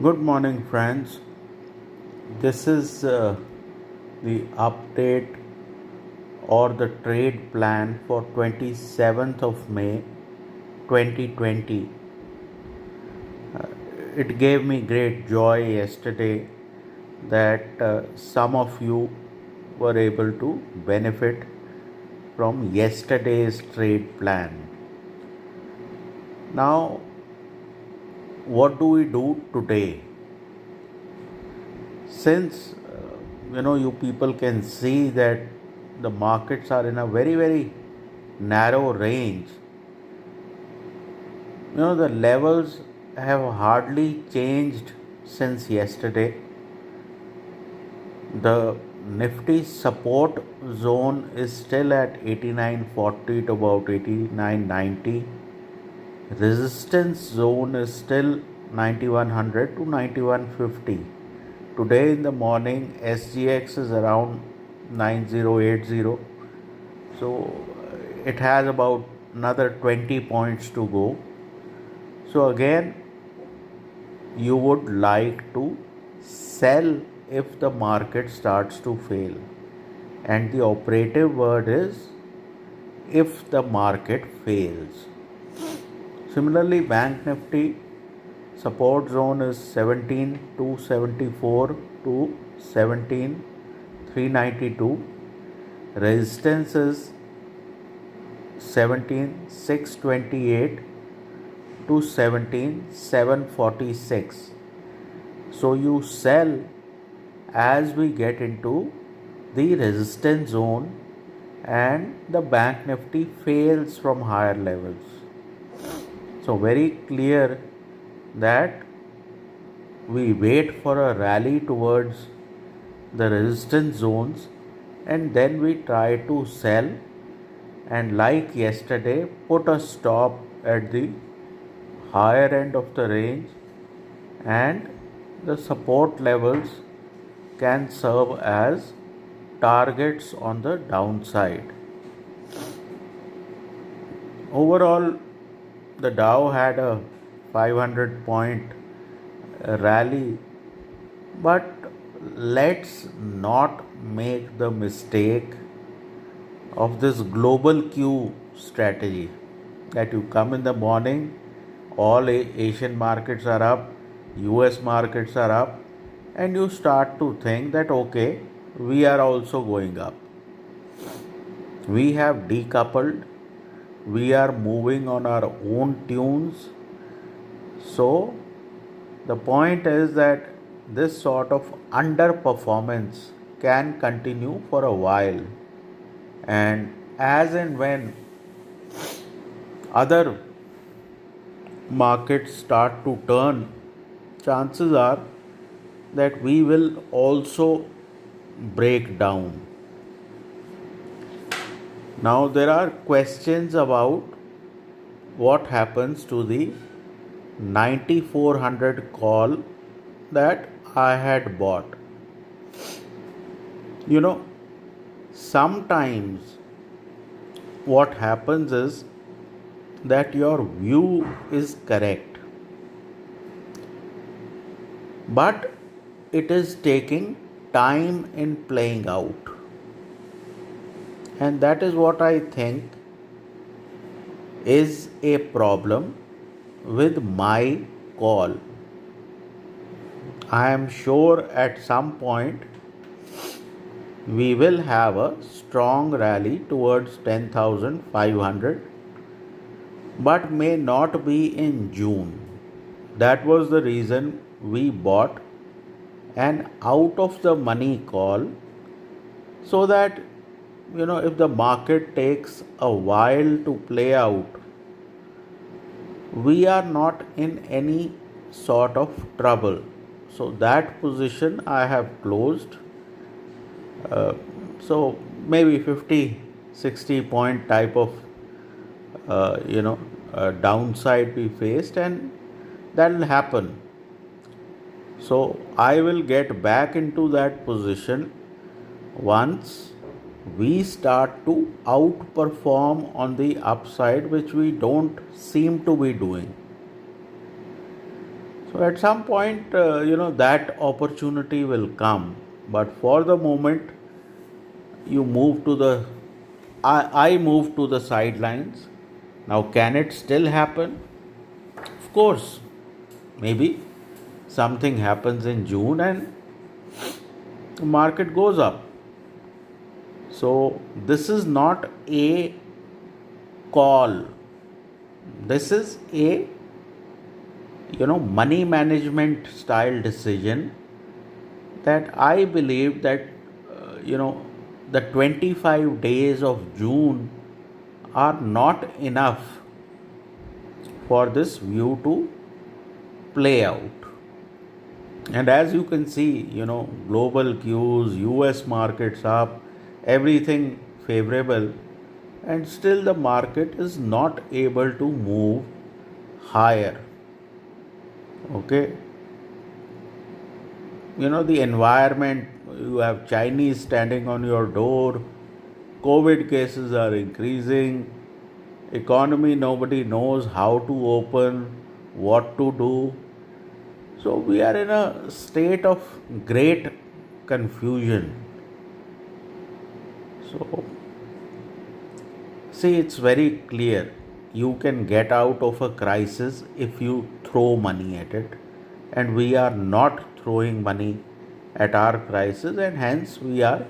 Good morning, friends. This is the update or the trade plan for 27th of May 2020. It gave me great joy yesterday that some of you were able to benefit from yesterday's trade plan. Now, what do we do today? Since you people can see that the markets are in a very narrow range, the levels have hardly changed since yesterday. The Nifty support zone is still at 8940 to about 8990. Resistance zone is still 9100 to 9150. Today in the morning, SGX is around 9080. So it has about another 20 points to go. So again, you would like to sell if the market starts to fail. And the operative word is if the market fails. Similarly, Bank Nifty support zone is 17,274 to 17,392. Resistance is 17,628 to 17,746. So you sell as we get into the resistance zone and the Bank Nifty fails from higher levels. So very clear that we wait for a rally towards the resistance zones and then we try to sell, and like yesterday put a stop at the higher end of the range, and the support levels can serve as targets on the downside. Overall, the Dow had a 500 point rally, but let's not make the mistake of this global Q strategy that you come in the morning, all Asian markets are up, US markets are up, and you start to think that okay, we are also going up. We have decoupled, we are moving on our own tunes. So the point is that this sort of underperformance can continue for a while, and as and when other markets start to turn, chances are that we will also break down. Now there are questions about what happens to the 9400 call that I had bought. Sometimes what happens is that your view is correct, but it is taking time in playing out. And that is what I think is a problem with my call. I am sure at some point we will have a strong rally towards 10,500, but may not be in June. That was the reason we bought an out of the money call, so that if the market takes a while to play out, we are not in any sort of trouble. So that position I have closed. So maybe 50-60 point type of downside we faced, and that will happen. So I will get back into that position once we start to outperform on the upside, which we don't seem to be doing. So at some point, that opportunity will come. But for the moment, you move to the, I move to the sidelines. Now, can it still happen? Of course, maybe something happens in June and the market goes up. So this is not a call. This is a money management style decision that I believe that the 25 days of June are not enough for this view to play out. And as you can see, global cues, US markets up, everything favorable, and still the market is not able to move higher. Okay, the environment, you have Chinese standing on your door, COVID cases are increasing, economy nobody knows how to open, what to do. So we are in a state of great confusion. So see, it's very clear. You can get out of a crisis if you throw money at it, and we are not throwing money at our crisis, and hence we are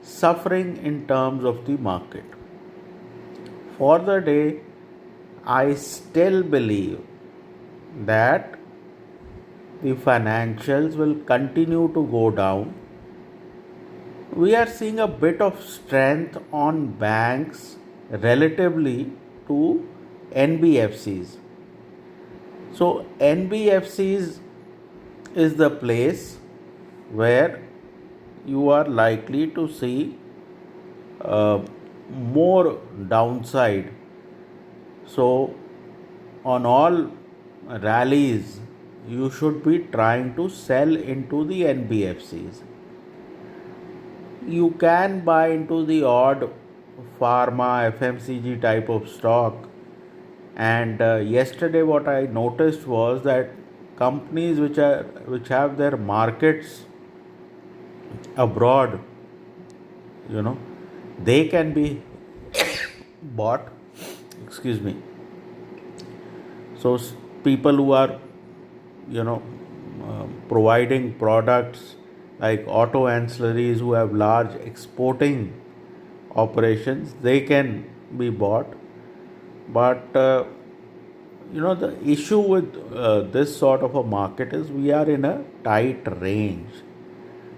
suffering in terms of the market. For the day, I still believe that the financials will continue to go down. We are seeing a bit of strength on banks relatively to NBFCs. So, NBFCs is the place where you are likely to see more downside. So, on all rallies, you should be trying to sell into the NBFCs. You can buy into the odd pharma, FMCG type of stock. And yesterday, what I noticed was that companies which have their markets abroad, they can be bought. Excuse me. So people who are providing products like auto ancillaries, who have large exporting operations, they can be bought. But the issue with this sort of a market is we are in a tight range.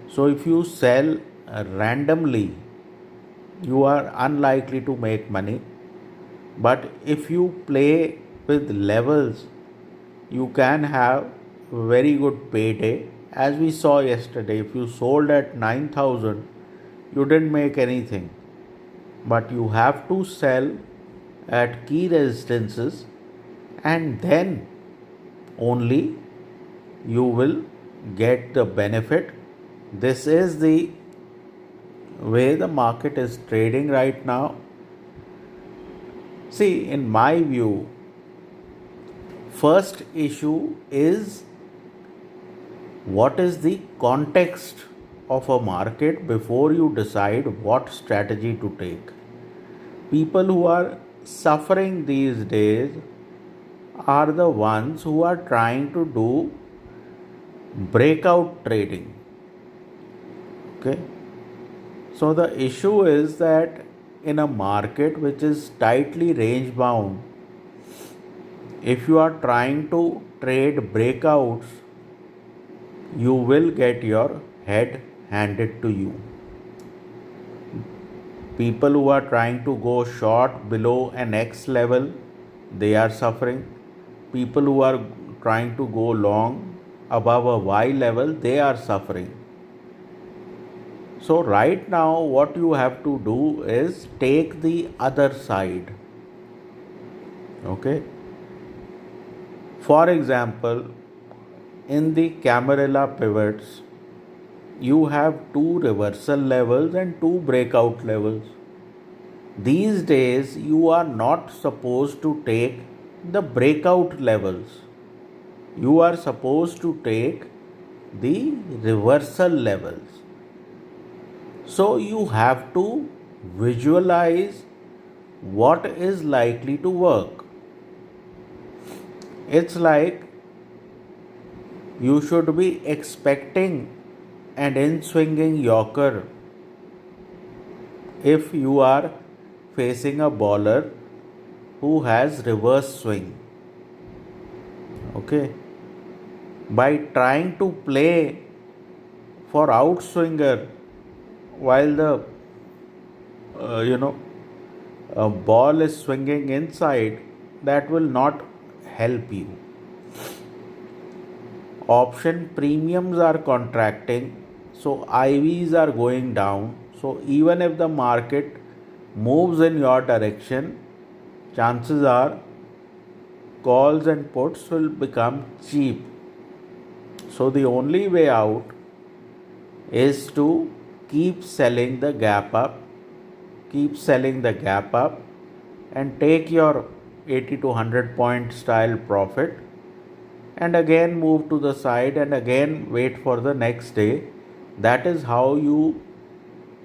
So if you sell randomly, you are unlikely to make money. But if you play with levels, you can have very good payday. As we saw yesterday, if you sold at 9,000, you didn't make anything. But you have to sell at key resistances, and then only you will get the benefit. This is the way the market is trading right now. See, in my view, first issue is what is the context of a market before you decide what strategy to take. People who are suffering these days are the ones who are trying to do breakout trading. Okay, so the issue is that in a market which is tightly range bound, if you are trying to trade breakouts, you will get your head handed to you. People who are trying to go short below an X level, they are suffering. People who are trying to go long above a Y level, they are suffering. So right now what you have to do is take the other side. Okay. For example, in the Camarilla pivots, you have two reversal levels and two breakout levels. These days, you are not supposed to take the breakout levels. You are supposed to take the reversal levels. So you have to visualize what is likely to work. It's like you should be expecting an in swinging Yorker if you are facing a bowler who has reverse swing. Okay, by trying to play for outswinger while the uh, you know ball is swinging inside, that will not help you. Option premiums are contracting, so IVs are going down. So even if the market moves in your direction, chances are calls and puts will become cheap. So the only way out is to keep selling the gap up, keep selling the gap up, and take your 80 to 100 point style profit, and again move to the side and again wait for the next day. That is how you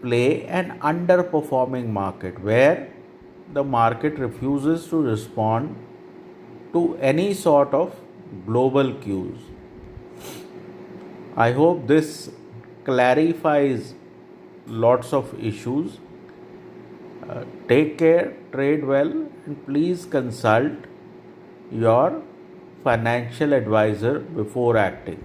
play an underperforming market where the market refuses to respond to any sort of global cues. I hope this clarifies lots of issues. Take care, trade well, and please consult your financial advisor before acting.